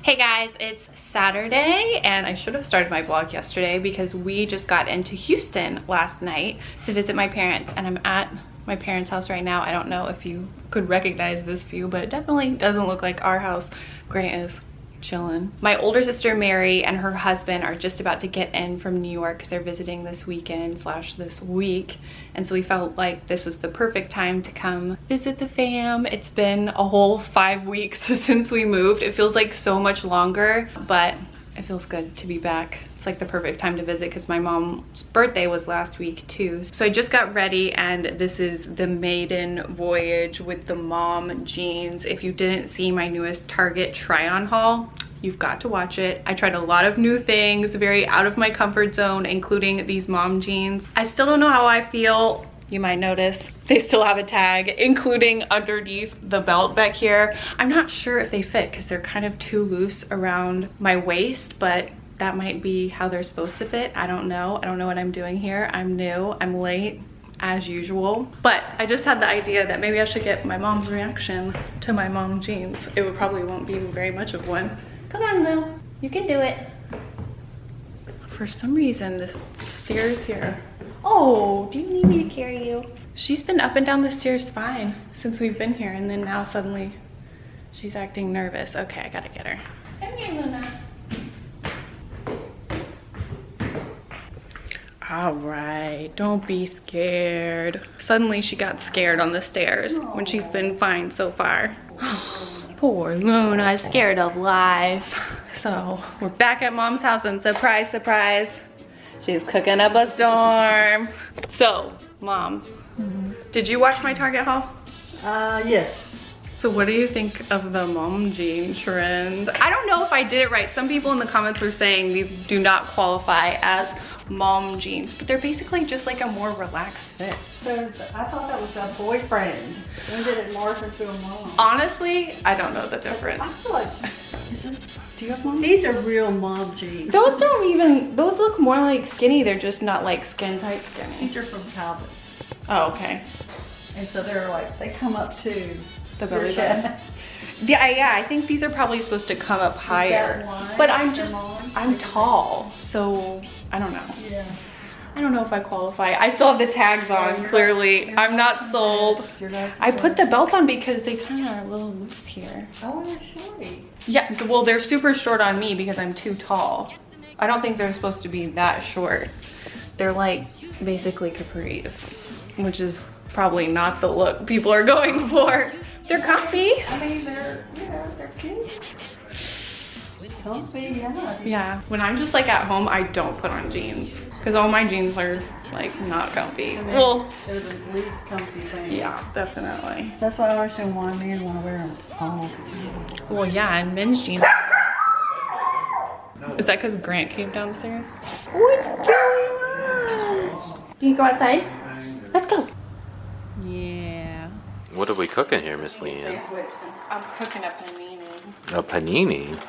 Hey guys, it's Saturday and I should have started my vlog yesterday because we just got into Houston last night to visit my parents, and I'm at my parents' house right now. I don't know if you could recognize this view, but it definitely doesn't look like our house. Grant is chilling. My older sister Mary and her husband are just about to get in from New York because they're visiting this weekend / this week, and so we felt like this was the perfect time to come visit the fam. It's been a whole 5 weeks since we moved. It feels like so much longer, but it feels good to be back. It's like the perfect time to visit because my mom's birthday was last week too. So I just got ready and this is the maiden voyage with the mom jeans. If you didn't see my newest Target try-on haul, you've got to watch it. I tried a lot of new things, very out of my comfort zone, including these mom jeans. I still don't know how I feel. You might notice they still have a tag, including underneath the belt back here. I'm not sure if they fit because they're kind of too loose around my waist, but that might be how they're supposed to fit. I don't know. I don't know what I'm doing here. I'm new, I'm late as usual. But I just had the idea that maybe I should get my mom's reaction to my mom jeans. It would probably won't be very much of one. Come on, Lou, you can do it. For some reason, the stairs here. Oh, do you need me to carry you? She's been up and down the stairs fine since we've been here, and then now suddenly she's acting nervous. Okay, I gotta get her. Come here, Luna. All right, don't be scared. Suddenly she got scared on the stairs when she's been fine so far. Poor Luna is scared of life. So we're back at mom's house and surprise, surprise, she's cooking up a storm. So, Mom, did you watch my Target haul? Yes. So what do you think of the mom jean trend? I don't know if I did it right. Some people in the comments were saying these do not qualify as mom jeans, but they're basically just like a more relaxed fit. So I thought that was a boyfriend. When did it morph into a mom? Honestly, I don't know the difference. I feel like, Do you have mom? these are real mom jeans. Those don't even, those look more like skinny. They're just not like skin tight skinny. These are from Calvin. Oh, okay. And so they're like, they come up to The your belly chest. button. Yeah, I think these are probably supposed to come up higher. why? But Your I'm tall, so I don't know. Yeah. I don't know if I qualify. I still have the tags on, you're clearly. not- I'm not sold. You're not I put the belt on because they kind of are a little loose here. Oh, they're shorty. Yeah, well, they're super short on me because I'm too tall. I don't think they're supposed to be that short. They're like basically capris, which is probably not the look people are going for. They're comfy. I mean, they're cute. Comfy, yeah. Yeah, when I'm just like at home, I don't put on jeans because all my jeans are like not comfy. Well, They're the least comfy things. yeah, definitely. That's why I understand why men want to wear them all the time. Well, yeah, and men's jeans. Is that because Grant came downstairs? What's going on? Do you go outside? Let's go. Yeah. What are we cooking here, Miss Leighann? I'm cooking a panini. A panini?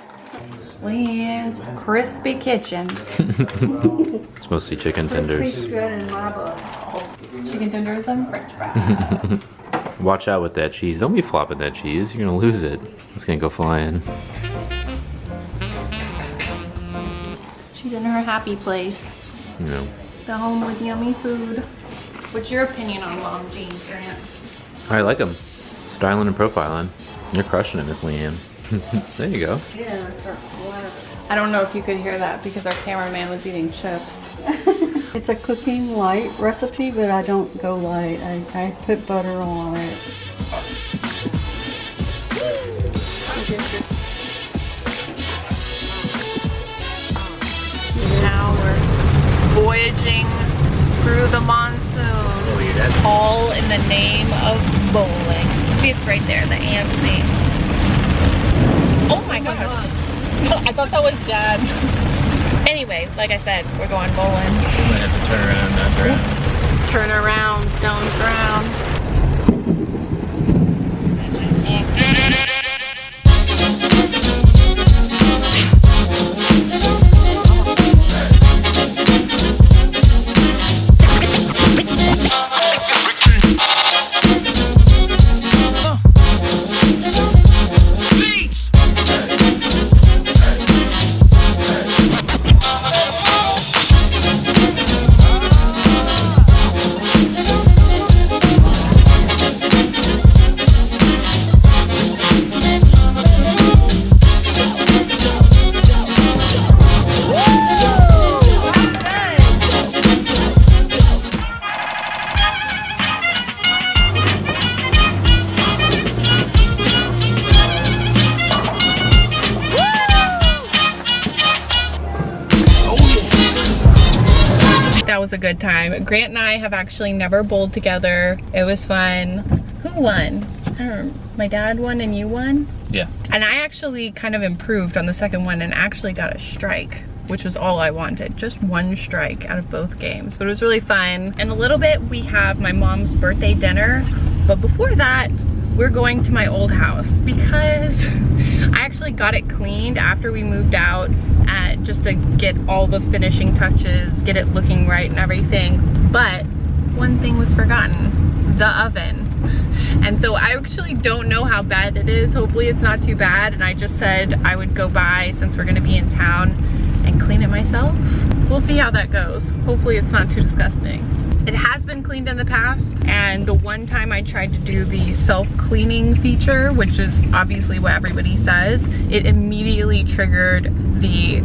Leighann's crispy kitchen. It's mostly chicken Crispy's tenders. good in my book. Chicken tenders and french fries. Watch out with that cheese. Don't be flopping that cheese. You're gonna lose it. It's gonna go flying. She's in her happy place. You know. The home with yummy food. What's your opinion on mom jeans, Grant? I like them. Styling and profiling. You're crushing it, Miss Leighann. There you go. Yeah, it's our whatever. I don't know if you could hear that because our cameraman was eating chips. It's a cooking light recipe, but I don't go light. I put butter on it. Now we're voyaging through the monsoon, all in the name of bowling. See, it's right there, the AMC. Oh my gosh. I thought that was Dad. Anyway, like I said, we're going bowling. I have to turn around, not drown. Turn around, don't drown. was a good time. Grant and I have actually never bowled together. It was fun. Who won? I don't know. My dad won and you won? Yeah. And I actually kind of improved on the second one and actually got a strike, which was all I wanted. Just one strike out of both games, but it was really fun. In a little bit, we have my mom's birthday dinner, but before that, we're going to my old house because I actually got it cleaned after we moved out just to get all the finishing touches, get it looking right and everything. But one thing was forgotten, the oven. And so I actually don't know how bad it is. Hopefully it's not too bad. And I just said I would go by since we're gonna be in town and clean it myself. We'll see how that goes. Hopefully it's not too disgusting. It has been cleaned in the past, and the one time I tried to do the self-cleaning feature, which is obviously what everybody says, it immediately triggered the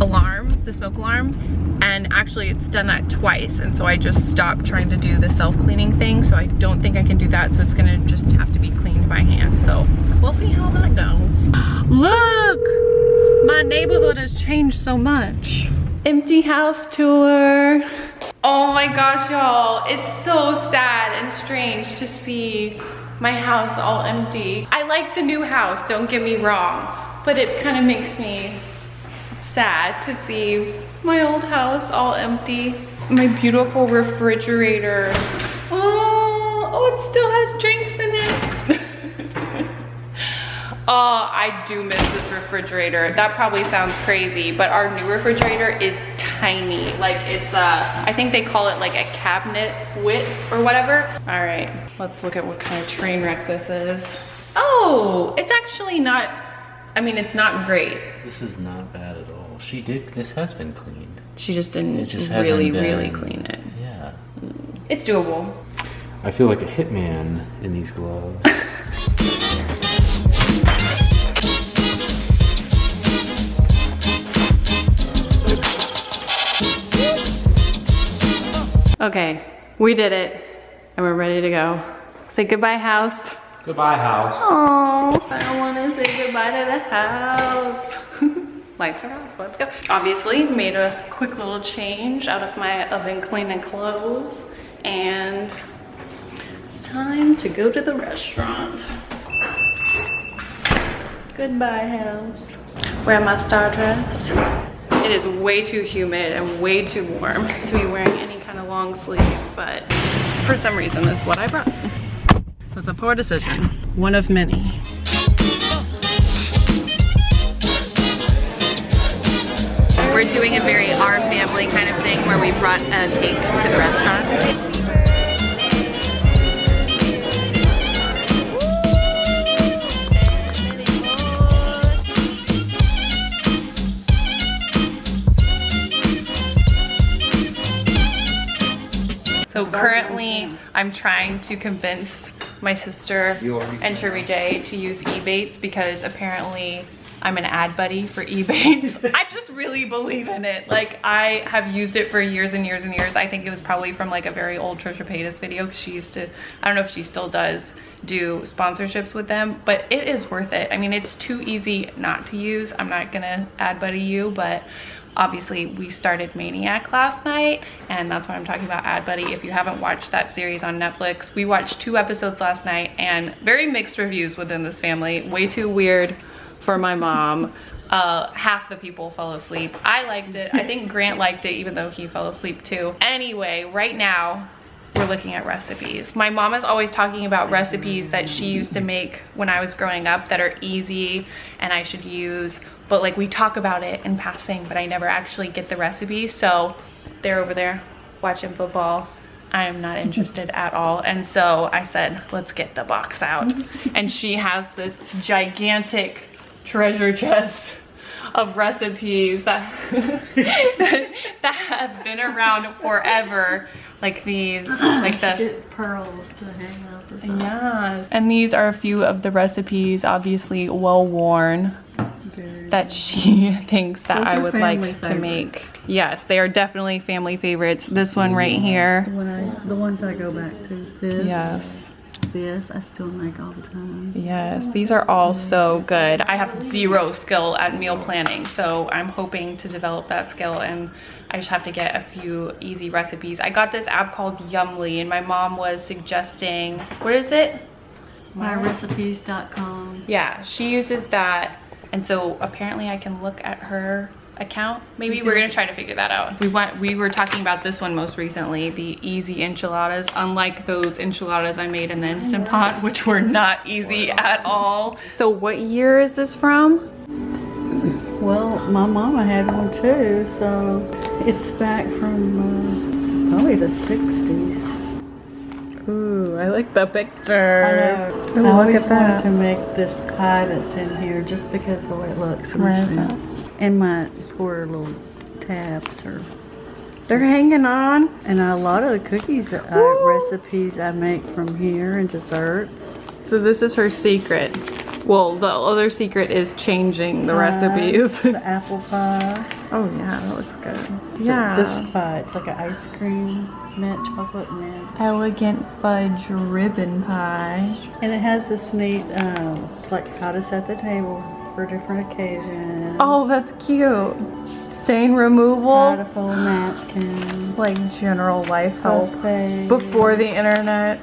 alarm, the smoke alarm, and actually it's done that twice, and so I just stopped trying to do the self-cleaning thing, so I don't think I can do that, so it's gonna just have to be cleaned by hand, so we'll see how that goes. Look! My neighborhood has changed so much. Empty house tour. Oh my gosh, y'all. It's so sad and strange to see my house all empty. I like the new house, don't get me wrong, but it kind of makes me sad to see my old house all empty. My beautiful refrigerator. Oh, it still has drinks in it. Oh, I do miss this refrigerator. That probably sounds crazy, but our new refrigerator is tiny. Like it's I think they call it like a cabinet width or whatever. All right, let's look at what kind of train wreck this is. Oh, it's actually not, I mean, it's not great. This is not bad at all. This has been cleaned. She just didn't just really been, clean it. Yeah. It's doable. I feel like a hitman in these gloves. Okay, we did it, and we're ready to go. Say goodbye, house. Goodbye, house. Oh, I don't want to say goodbye to the house. Lights are off, let's go. Obviously, made a quick little change out of my oven cleaning clothes, and it's time to go to the restaurant. Goodbye, house. Wear my star dress. It is way too humid and way too warm to be wearing any kind of long sleeve, but for some reason this is what I brought. It was a poor decision, one of many. We're doing a very our family kind of thing where we brought a cake to the restaurant. So currently, I'm trying to convince my sister and Cherry J to use Ebates because apparently I'm an ad buddy for Ebates. I just really believe in it. Like, I have used it for years and years and years. I think it was probably from like a very old Trisha Paytas video because she used to, I don't know if she still does, do sponsorships with them, but it is worth it. I mean, it's too easy not to use. I'm not gonna ad buddy you, but obviously we started Maniac last night, and that's why I'm talking about ad buddy. If you haven't watched that series on Netflix, we watched 2 episodes last night and very mixed reviews within this family. Way too weird for my mom. Half the people fell asleep. I liked it. I think Grant liked it even though he fell asleep too. Anyway, right now we're looking at recipes. My mom is always talking about recipes that she used to make when I was growing up that are easy and I should use, but like we talk about it in passing, but I never actually get the recipe. So they're over there watching football. I am not interested at all. And so I said, let's get the box out. And she has this gigantic treasure chest of recipes that that have been around forever, like these, like the get pearls to hang up or something. Yes, and these are a few of the recipes, obviously well worn, that she thinks that I would like to make. Yes, they are definitely family favorites. This one right here. The ones I go back to. This. Yes. this I still make all the time. Yes, these are all so good. I have zero skill at meal planning, so I'm hoping to develop that skill, and I just have to get a few easy recipes. I got this app called Yumly, and my mom was suggesting, what is it? MyRecipes.com. Yeah, she uses that, and so apparently I can look at her account. Maybe we're gonna try to figure that out. We were talking about this one most recently, the easy enchiladas, unlike those enchiladas I made in the Instant Pot, which were not easy at all. So what year is this from? Well, my mama had one too, so it's back from probably the 60s. Ooh, I like the pictures. I know. I always wanted to make this pie that's in here just because of the way it looks. Where is that? And my poor little tabs are. They're hanging on. And a lot of the cookies that recipes I make from here and desserts. So this is her secret. Well, the other secret is changing the recipes. The apple pie. Oh yeah, that looks good. Yeah. This pie, it's like an ice cream mint, chocolate mint. Elegant fudge ribbon pie. And it has this neat, like how to set the table for different occasions. Oh, that's cute. Stain removal. How to fold napkins. It's like general life help. Buffets. Before the internet.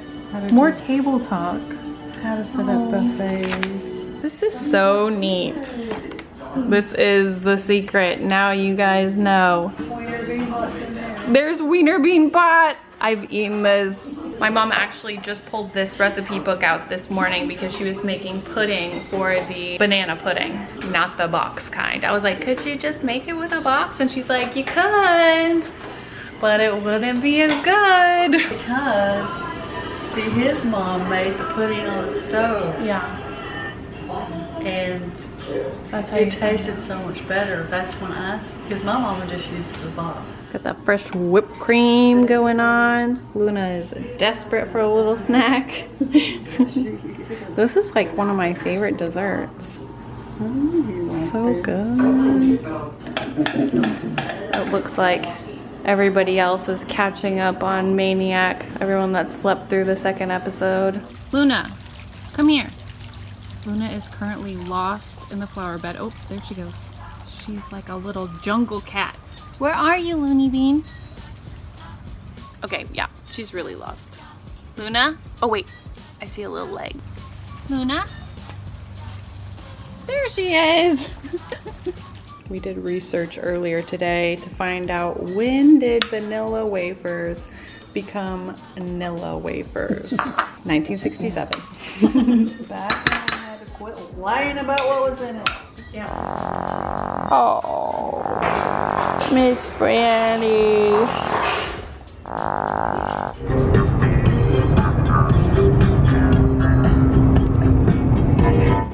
More table talk. How to set up buffets. This is so neat. This is the secret. Now you guys know. There's wiener bean pot. I've eaten this. My mom actually just pulled this recipe book out this morning because she was making pudding for the banana pudding, not the box kind. I was like, could you just make it with a box? And she's like, you could, but it wouldn't be as good. Because, see, his mom made the pudding on the stove. Yeah. And that's how it tasted so much better. That's when because my mama just used the box. Got that fresh whipped cream going on. Luna is desperate for a little snack. This is like one of my favorite desserts. So good. It looks like everybody else is catching up on Maniac. Everyone that slept through the second episode. Luna, come here. Luna is currently lost in the flower bed. Oh, there she goes. She's like a little jungle cat. Where are you, Looney Bean? Okay, yeah, she's really lost. Luna? Oh wait, I see a little leg. Luna? There she is! We did research earlier today to find out when did vanilla wafers become Nilla wafers? 1967. Back when I had to quit lying about what was in it. Yeah. Oh, Miss Franny.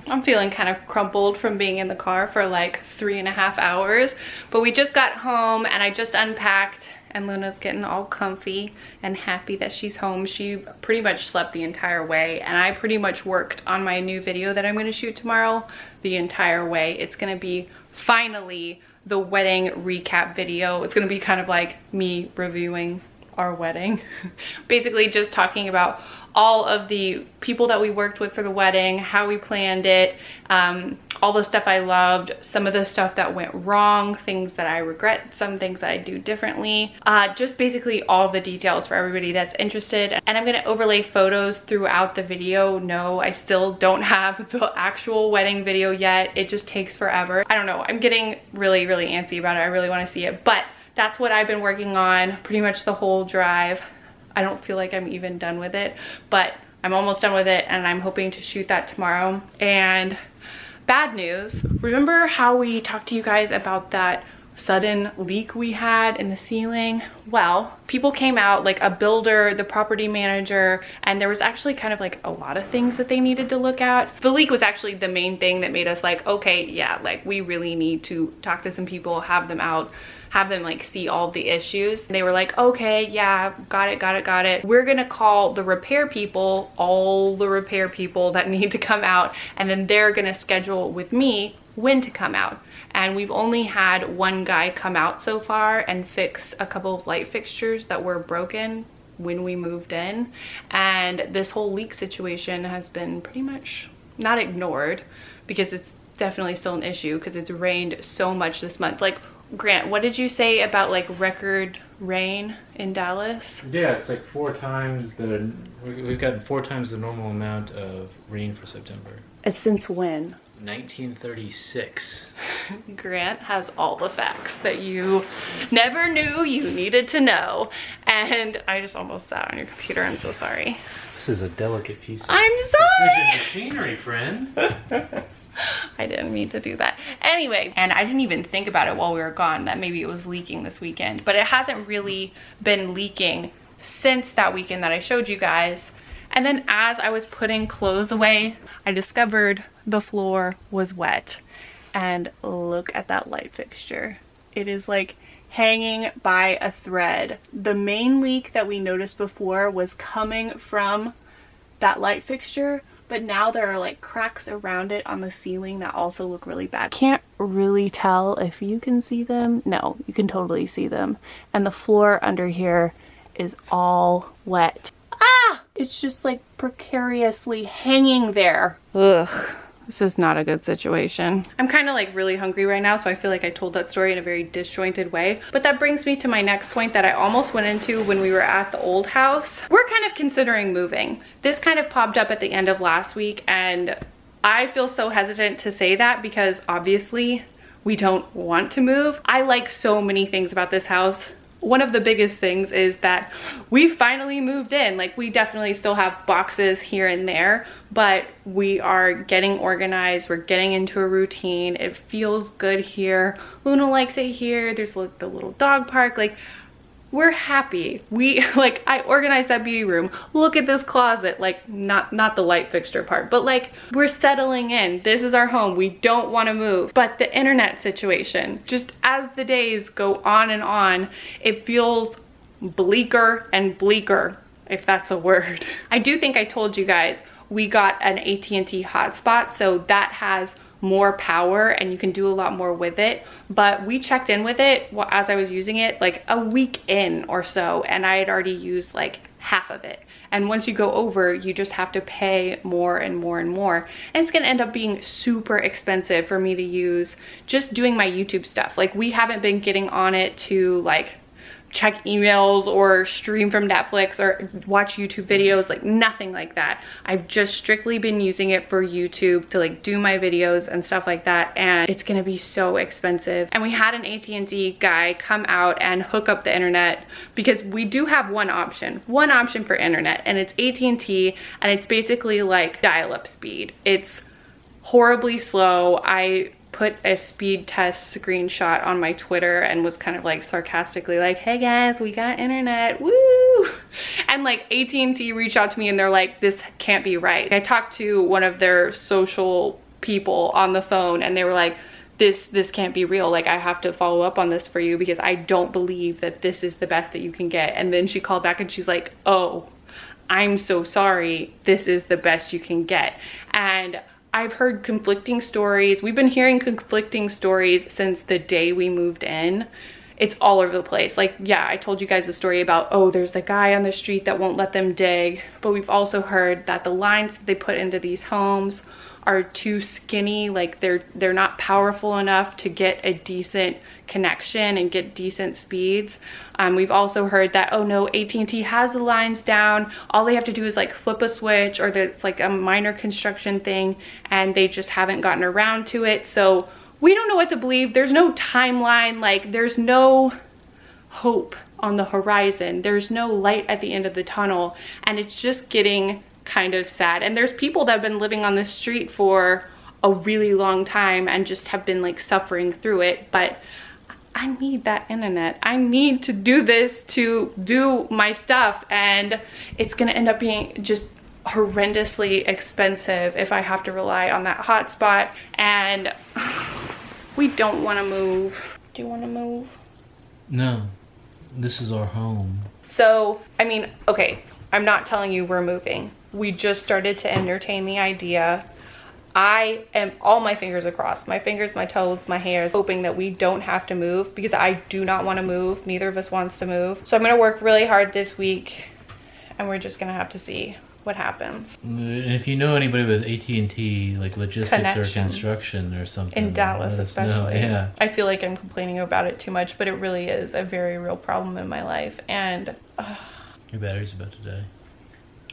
I'm feeling kind of crumpled from being in the car for like 3.5 hours, but we just got home and I just unpacked and Luna's getting all comfy and happy that she's home. She pretty much slept the entire way and I pretty much worked on my new video that I'm gonna shoot tomorrow the entire way. It's gonna be finally the wedding recap video. It's gonna be kind of like me reviewing our wedding. Basically just talking about all of the people that we worked with for the wedding, how we planned it, all the stuff I loved, some of the stuff that went wrong, things that I regret, some things that I do differently. Just basically all the details for everybody that's interested. And I'm gonna overlay photos throughout the video. No, I still don't have the actual wedding video yet. It just takes forever. I don't know, I'm getting really, really antsy about it. I really wanna see it, but that's what I've been working on pretty much the whole drive. I don't feel like I'm even done with it, but I'm almost done with it and I'm hoping to shoot that tomorrow. And bad news, remember how we talked to you guys about that sudden leak we had in the ceiling? Well, people came out, like a builder, the property manager, and there was actually kind of like a lot of things that they needed to look at. The leak was actually the main thing that made us like, okay, yeah, like we really need to talk to some people, have them out, have them like see all the issues. And they were like, okay, yeah, got it. We're gonna call the repair people, all the repair people that need to come out, and then they're gonna schedule with me when to come out. And we've only had one guy come out so far and fix a couple of light fixtures that were broken when we moved in, and this whole leak situation has been pretty much not ignored, because it's definitely still an issue because it's rained so much this month. Like, Grant, what did you say about like record rain in Dallas? Yeah, it's like we've gotten 4 times the normal amount of rain for September. Since when? 1936. Grant has all the facts that you never knew you needed to know. And I just almost sat on your computer. I'm so sorry. This is a delicate piece of I'm sorry. precision machinery, friend. I didn't mean to do that. Anyway, and I didn't even think about it while we were gone that maybe it was leaking this weekend, but it hasn't really been leaking since that weekend that I showed you guys. And then as I was putting clothes away, I discovered the floor was wet. And look at that light fixture. It is like hanging by a thread. The main leak that we noticed before was coming from that light fixture, but now there are like cracks around it on the ceiling that also look really bad. Can't really tell if you can see them. No, you can totally see them. And the floor under here is all wet. Ah! It's just like precariously hanging there. Ugh. This is not a good situation. I'm kind of like really hungry right now, so I feel like I told that story in a very disjointed way. But that brings me to my next point that I almost went into when we were at the old house. We're kind of considering moving. This kind of popped up at the end of last week, and I feel so hesitant to say that because obviously we don't want to move. I like so many things about this house. One of the biggest things is that we finally moved in. Like, we definitely still have boxes here and there, but we are getting organized. We're getting into a routine. It feels good here. Luna likes it here. There's like the little dog park. Like, we're happy. I organized that beauty room. Look at this closet. Like, not the light fixture part, but like, we're settling in. This is our home. We don't want to move. But the internet situation, just as the days go on and on, it feels bleaker and bleaker, if that's a word. I do think I told you guys we got an AT&T hotspot, so that has more power and you can do a lot more with it. But we checked in with it as I was using it like a week in or so, and I had already used like half of it. And once you go over, you just have to pay more and more and more. And it's gonna end up being super expensive for me to use just doing my YouTube stuff. Like, we haven't been getting on it to like check emails or stream from Netflix or watch YouTube videos, like nothing like that. I've just strictly been using it for YouTube to like do my videos and stuff like that, and it's gonna be so expensive. And we had an AT&T guy come out and hook up the internet, because we do have one option for internet, and it's AT&T, and it's basically like dial-up speed. It's horribly slow. I put a speed test screenshot on my Twitter and was kind of like sarcastically like, hey guys, we got internet, woo! And like AT&T reached out to me and they're like, this can't be right. I talked to one of their social people on the phone and they were like, this can't be real. Like, I have to follow up on this for you because I don't believe that this is the best that you can get. And then she called back and she's like, oh, I'm so sorry. This is the best you can get. And I've heard conflicting stories. We've been hearing conflicting stories since the day we moved in. It's all over the place. Like, yeah, I told you guys the story about, oh, there's the guy on the street that won't let them dig. But we've also heard that the lines that they put into these homes are too skinny. Like, they're not powerful enough to get a decent connection and get decent speeds. We've also heard that, oh no, AT&T has the lines down. All they have to do is like flip a switch, or it's like a minor construction thing and they just haven't gotten around to it. So we don't know what to believe. There's no timeline. Like, there's no hope on the horizon. There's no light at the end of the tunnel, and it's just getting kind of sad. And there's people that have been living on the street for a really long time and just have been like suffering through it. But I need that internet. I need to do this to do my stuff, and it's gonna end up being just horrendously expensive if I have to rely on that hotspot. And we don't want to move. Do you want to move? No, this is our home. So, I mean, okay, I'm not telling you we're moving. We just started to entertain the idea. I am, all my fingers are crossed, my fingers, my toes, my hairs, hoping that we don't have to move, because I do not want to move. Neither of us wants to move. So I'm gonna work really hard this week and we're just gonna have to see what happens. And if you know anybody with AT&T, like logistics or Connections. construction or something. In Dallas let us know. especially. Yeah. I feel like I'm complaining about it too much, but it really is a very real problem in my life. And Your battery's about to die.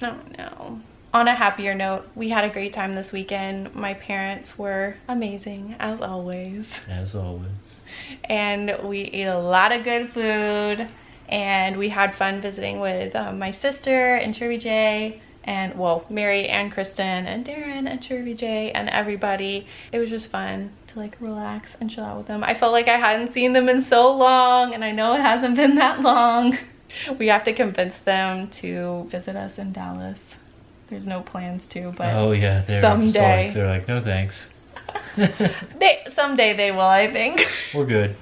oh no. On a happier note, we had a great time this weekend. My parents were amazing, as always. As always. And we ate a lot of good food, and we had fun visiting with my sister and Chervy J, and well, Mary and Kristen and Darren and Chervy J and everybody. It was just fun to like relax and chill out with them. I felt like I hadn't seen them in so long, and I know it hasn't been that long. We have to convince them to visit us in Dallas. There's no plans to, but oh yeah, someday. They're like, no thanks. Someday they will, I think. We're good.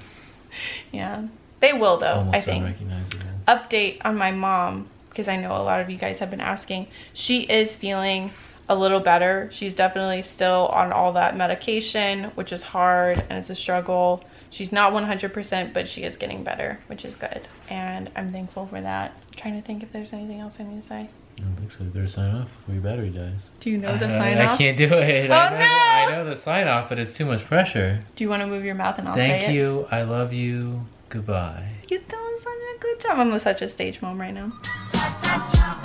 Yeah, they will though. Almost I think. unrecognizable. Update on my mom, because I know a lot of you guys have been asking. She is feeling a little better. She's definitely still on all that medication, which is hard and it's a struggle. She's not 100%, but she is getting better, which is good, and I'm thankful for that. I'm trying to think if there's anything else I need to say. I don't think so. You better sign off before your battery dies. Do you know the sign off? I can't do it. Oh, I no! know the sign off, but it's too much pressure. Do you want to move your mouth and I'll say it? Thank you. I love you. Goodbye. You're doing such a good job. I'm such a stage mom right now.